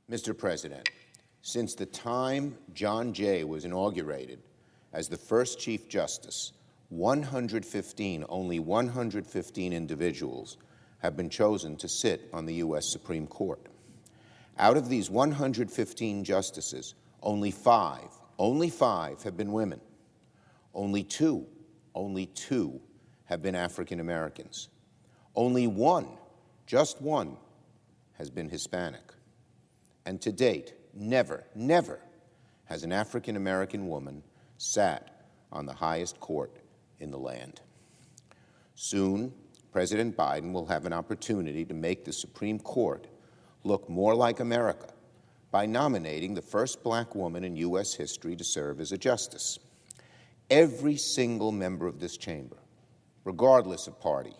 Mr. President, since the time John Jay was inaugurated as the first Chief Justice, only 115 individuals have been chosen to sit on the U.S. Supreme Court. Out of these 115 justices, only five have been women. Only two have been African Americans. Only one, just one, has been Hispanic. And to date, never has an African American woman sat on the highest court in the land. Soon, President Biden will have an opportunity to make the Supreme Court look more like America by nominating the first black woman in U.S. history to serve as a justice. Every single member of this chamber, regardless of party,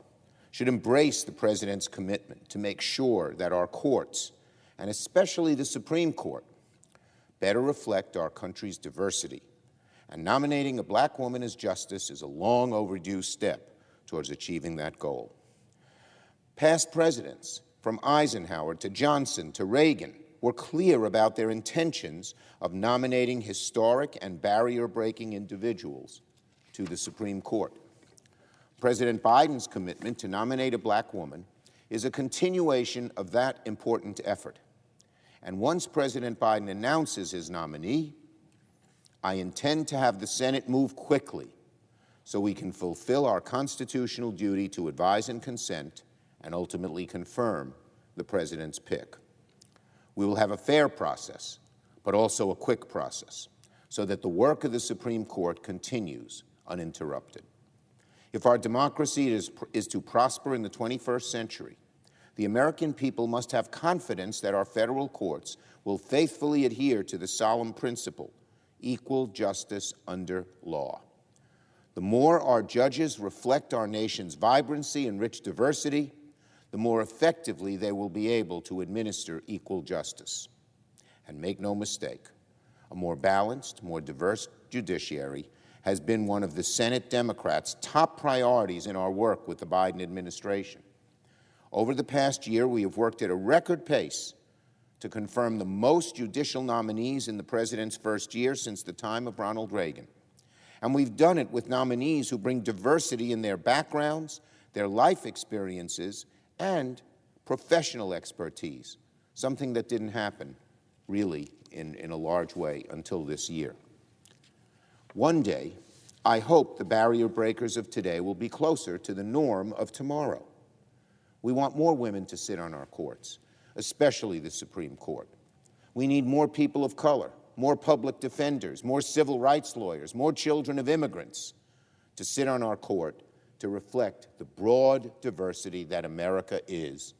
should embrace the President's commitment to make sure that our courts, and especially the Supreme Court, better reflect our country's diversity. And nominating a black woman as justice is a long overdue step towards achieving that goal. Past presidents, from Eisenhower to Johnson to Reagan, were clear about their intentions of nominating historic and barrier-breaking individuals to the Supreme Court. President Biden's commitment to nominate a black woman is a continuation of that important effort. And once President Biden announces his nominee, I intend to have the Senate move quickly so we can fulfill our constitutional duty to advise and consent and ultimately confirm the President's pick. We will have a fair process, but also a quick process, so that the work of the Supreme Court continues uninterrupted. If our democracy is to prosper in the 21st century, the American people must have confidence that our federal courts will faithfully adhere to the solemn principle, equal justice under law. The more our judges reflect our nation's vibrancy and rich diversity, the more effectively they will be able to administer equal justice. And make no mistake, a more balanced, more diverse judiciary has been one of the Senate Democrats' top priorities in our work with the Biden administration. Over the past year, we have worked at a record pace to confirm the most judicial nominees in the President's first year since the time of Ronald Reagan. And we've done it with nominees who bring diversity in their backgrounds, their life experiences, and professional expertise, something that didn't happen, really, in a large way until this year. One day, I hope the barrier breakers of today will be closer to the norm of tomorrow. We want more women to sit on our courts, especially the Supreme Court. We need more people of color, more public defenders, more civil rights lawyers, more children of immigrants to sit on our court to reflect the broad diversity that America is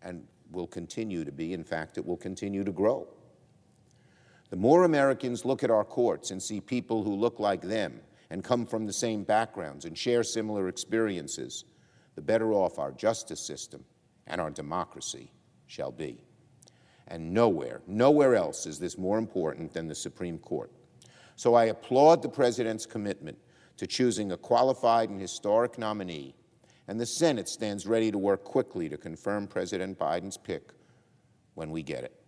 and will continue to be. In fact, it will continue to grow. The more Americans look at our courts and see people who look like them and come from the same backgrounds and share similar experiences, the better off our justice system and our democracy shall be. And nowhere else is this more important than the Supreme Court. So I applaud the President's commitment to choosing a qualified and historic nominee, and the Senate stands ready to work quickly to confirm President Biden's pick when we get it.